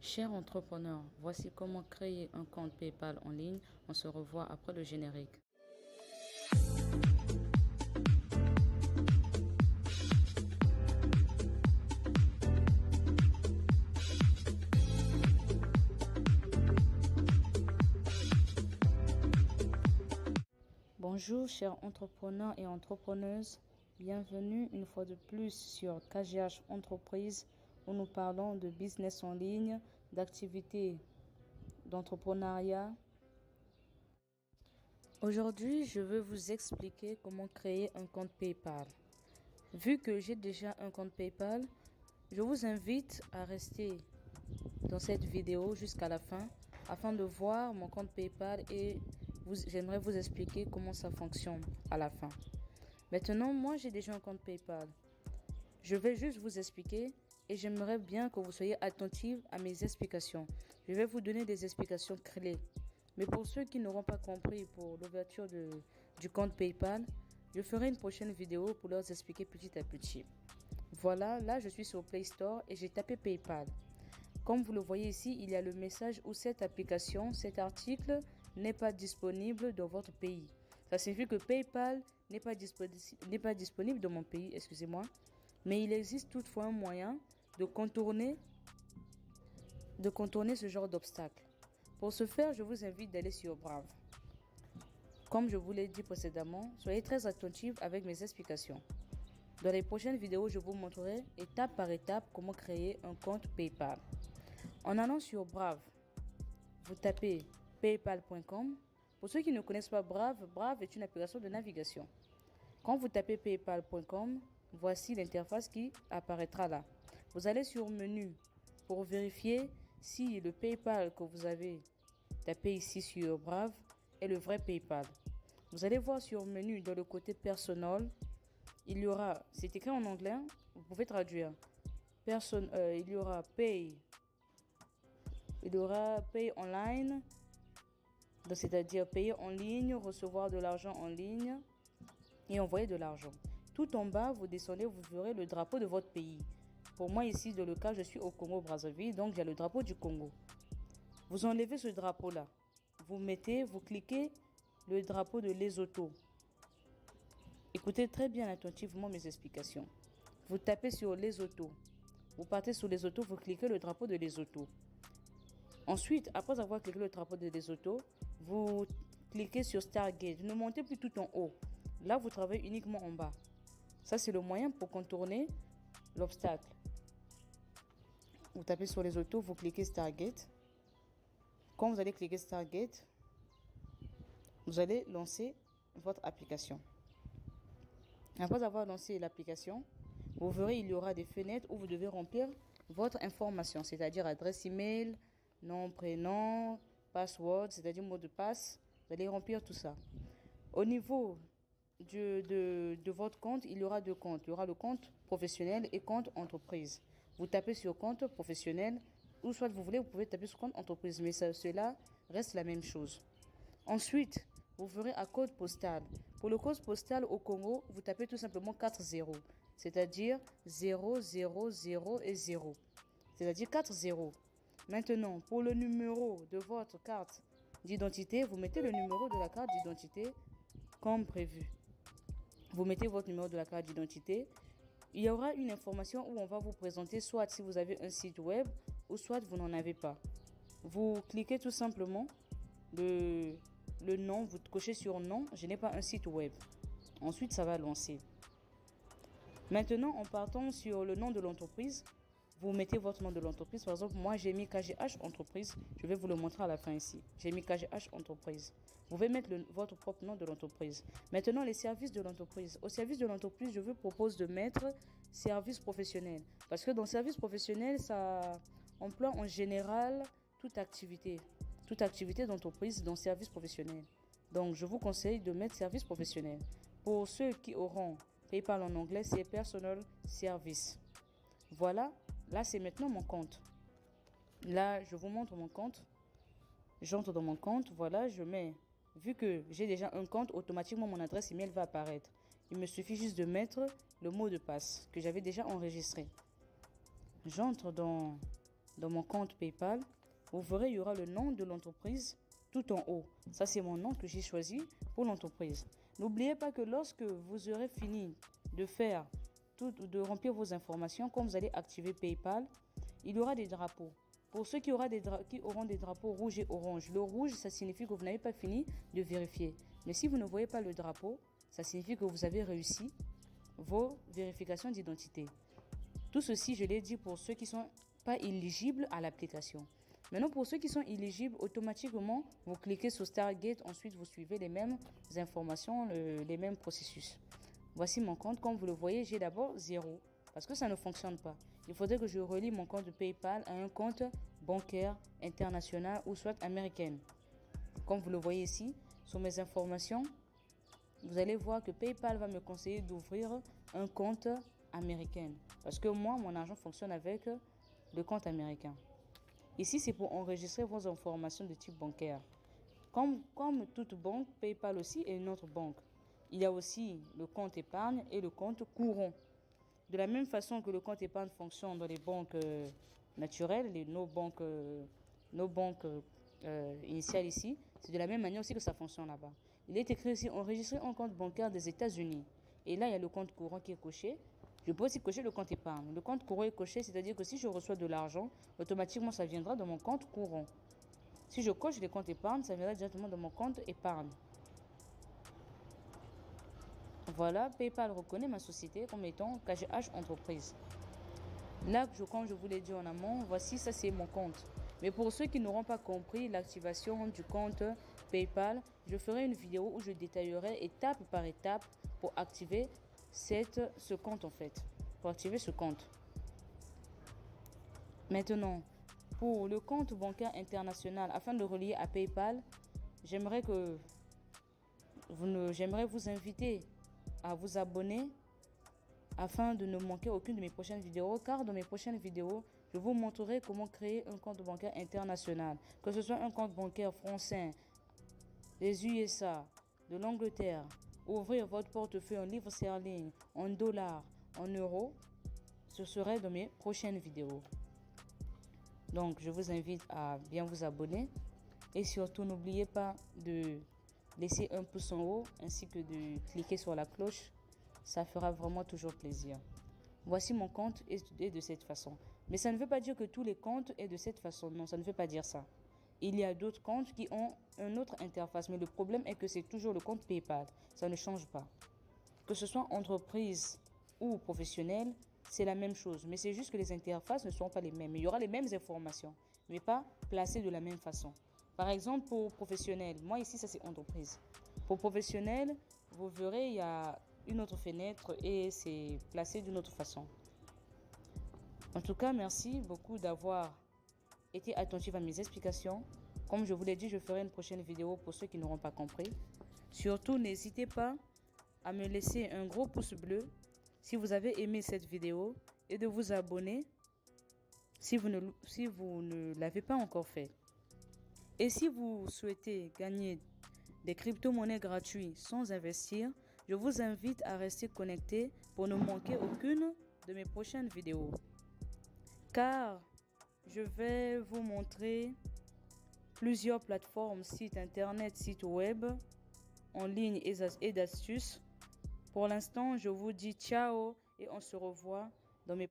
Chers entrepreneurs, voici comment créer un compte PayPal en ligne. On se revoit après le générique. Bonjour chers entrepreneurs et entrepreneuses, bienvenue une fois de plus sur KGH Entreprise où nous parlons de business en ligne, d'activités d'entrepreneuriat. Aujourd'hui, je vais vous expliquer comment créer un compte PayPal. Vu que j'ai déjà un compte PayPal, je vous invite à rester dans cette vidéo jusqu'à la fin afin de voir mon compte PayPal et j'aimerais vous expliquer comment ça fonctionne à la fin. Maintenant, moi j'ai déjà un compte PayPal. Je vais juste vous expliquer et j'aimerais bien que vous soyez attentifs à mes explications. Je vais vous donner des explications clés. Mais pour ceux qui n'auront pas compris pour l'ouverture du compte PayPal, je ferai une prochaine vidéo pour leur expliquer petit à petit. Voilà, là je suis sur Play Store et j'ai tapé PayPal. Comme vous le voyez ici, il y a le message où cette application, cet article n'est pas disponible dans votre pays. Ça signifie que PayPal n'est pas disponible dans mon pays, excusez-moi. Mais il existe toutefois un moyen de contourner ce genre d'obstacle. Pour ce faire, je vous invite d'aller sur Brave. Comme je vous l'ai dit précédemment, soyez très attentifs avec mes explications. Dans les prochaines vidéos, je vous montrerai étape par étape comment créer un compte PayPal. En allant sur Brave, vous tapez paypal.com. Pour ceux qui ne connaissent pas Brave, Brave est une application de navigation. Quand vous tapez paypal.com, voici l'interface qui apparaîtra là. Vous allez sur Menu pour vérifier si le PayPal que vous avez tapé ici sur Brave est le vrai PayPal. Vous allez voir sur Menu dans le côté Personnel, il y aura, c'est écrit en anglais, vous pouvez traduire. Il y aura Pay online, c'est-à-dire payer en ligne, recevoir de l'argent en ligne et envoyer de l'argent. Tout en bas, vous descendez, vous verrez le drapeau de votre pays. Pour moi ici, dans le cas, je suis au Congo-Brazzaville, donc j'ai le drapeau du Congo. Vous enlevez ce drapeau-là. Vous cliquez le drapeau de Lesotho. Écoutez très bien attentivement mes explications. Vous tapez sur Lesotho. Vous partez sur Lesotho, vous cliquez le drapeau de Lesotho. Ensuite, après avoir cliqué le drapeau de Lesotho, vous cliquez sur Stargate. Ne montez plus tout en haut. Là, vous travaillez uniquement en bas. Ça, c'est le moyen pour contourner l'obstacle. Vous tapez sur Lesotho, vous cliquez Stargate. Quand vous allez cliquer Stargate, vous allez lancer votre application. Après avoir lancé l'application, vous verrez il y aura des fenêtres où vous devez remplir votre information, c'est-à-dire adresse email, nom, prénom, password, c'est-à-dire mot de passe. Vous allez remplir tout ça. Au niveau de votre compte, il y aura deux comptes. Il y aura le compte professionnel et compte entreprise. Vous tapez sur compte professionnel ou soit vous pouvez taper sur compte entreprise, mais cela reste la même chose. Ensuite, vous verrez à code postal. Pour le code postal au Congo, vous tapez tout simplement 4 zéros, c'est-à-dire 0, 0, 0 et 0. C'est-à-dire 4 zéros. Maintenant, pour le numéro de votre carte d'identité, vous mettez le numéro de la carte d'identité comme prévu. Vous mettez votre numéro de la carte d'identité. Il y aura une information où on va vous présenter soit si vous avez un site web ou soit vous n'en avez pas. Vous cliquez tout simplement le nom, vous cochez sur nom, je n'ai pas un site web. Ensuite, ça va lancer. Maintenant, en partant sur le nom de l'entreprise, vous mettez votre nom de l'entreprise. Par exemple, moi, j'ai mis KGH Entreprise. Je vais vous le montrer à la fin ici. J'ai mis KGH Entreprise. Vous pouvez mettre votre propre nom de l'entreprise. Maintenant, les services de l'entreprise. Au service de l'entreprise, je vous propose de mettre service professionnel. Parce que dans service professionnel, ça emploie en général toute activité d'entreprise dans service professionnel. Donc, je vous conseille de mettre service professionnel. Pour ceux qui auront PayPal en anglais, c'est Personal Service. Voilà, là, c'est maintenant mon compte. Là, je vous montre mon compte. J'entre dans mon compte, voilà, je mets... Vu que j'ai déjà un compte, automatiquement, mon adresse email va apparaître. Il me suffit juste de mettre le mot de passe que j'avais déjà enregistré. J'entre dans dans mon compte PayPal, vous verrez, il y aura le nom de l'entreprise tout en haut. Ça, c'est mon nom que j'ai choisi pour l'entreprise. N'oubliez pas que lorsque vous aurez fini de remplir vos informations, quand vous allez activer PayPal, il y aura des drapeaux. Pour ceux qui auront des drapeaux rouges et orange, le rouge, ça signifie que vous n'avez pas fini de vérifier. Mais si vous ne voyez pas le drapeau, ça signifie que vous avez réussi vos vérifications d'identité. Tout ceci, je l'ai dit pour ceux qui ne sont pas éligibles à l'application. Maintenant, pour ceux qui sont éligibles, automatiquement, vous cliquez sur Stargate. Ensuite, vous suivez les mêmes informations, les mêmes processus. Voici mon compte. Comme vous le voyez, j'ai d'abord 0 parce que ça ne fonctionne pas. Il faudrait que je relie mon compte de PayPal à un compte bancaire international ou soit américain. Comme vous le voyez ici, sur mes informations, vous allez voir que PayPal va me conseiller d'ouvrir un compte américain. Parce que moi, mon argent fonctionne avec le compte américain. Ici, c'est pour enregistrer vos informations de type bancaire. Comme toute banque, PayPal aussi est une autre banque. Il y a aussi le compte épargne et le compte courant. De la même façon que le compte épargne fonctionne dans les banques naturelles, nos banques initiales ici, c'est de la même manière aussi que ça fonctionne là-bas. Il est écrit ici enregistrer un compte bancaire des États-Unis. Et là, il y a le compte courant qui est coché. Je peux aussi cocher le compte épargne. Le compte courant est coché, c'est-à-dire que si je reçois de l'argent, automatiquement, ça viendra dans mon compte courant. Si je coche les comptes épargne, ça viendra directement dans mon compte épargne. Voilà, PayPal reconnaît ma société comme étant KGH Entreprise. Là, comme je vous l'ai dit en amont, voici, ça c'est mon compte. Mais pour ceux qui n'auront pas compris l'activation du compte PayPal, je ferai une vidéo où je détaillerai étape par étape pour activer ce compte en fait. Pour activer ce compte. Maintenant, pour le compte bancaire international, afin de le relier à PayPal, j'aimerais vous inviter à vous abonner afin de ne manquer aucune de mes prochaines vidéos, car dans mes prochaines vidéos, je vous montrerai comment créer un compte bancaire international, que ce soit un compte bancaire français, des USA, de l'Angleterre, ouvrir votre portefeuille en livres sterling, en dollars, en euros, ce serait dans mes prochaines vidéos. Donc, je vous invite à bien vous abonner et surtout n'oubliez pas de laisser un pouce en haut ainsi que de cliquer sur la cloche. Ça fera vraiment toujours plaisir. Voici mon compte est de cette façon. Mais ça ne veut pas dire que tous les comptes est de cette façon. Non, ça ne veut pas dire ça. Il y a d'autres comptes qui ont une autre interface. Mais le problème est que c'est toujours le compte PayPal. Ça ne change pas. Que ce soit entreprise ou professionnel, c'est la même chose. Mais c'est juste que les interfaces ne seront pas les mêmes. Il y aura les mêmes informations, mais pas placées de la même façon. Par exemple, pour professionnel, moi ici, ça c'est entreprise. Pour professionnel, vous verrez, il y a une autre fenêtre et c'est placé d'une autre façon. En tout cas, merci beaucoup d'avoir été attentif à mes explications. Comme je vous l'ai dit, je ferai une prochaine vidéo pour ceux qui n'auront pas compris. Surtout, n'hésitez pas à me laisser un gros pouce bleu si vous avez aimé cette vidéo et de vous abonner si vous ne l'avez pas encore fait. Et si vous souhaitez gagner des crypto-monnaies gratuites sans investir, je vous invite à rester connecté pour ne manquer aucune de mes prochaines vidéos. Car je vais vous montrer plusieurs plateformes, sites internet, sites web, en ligne et d'astuces. Pour l'instant, je vous dis ciao et on se revoit dans mes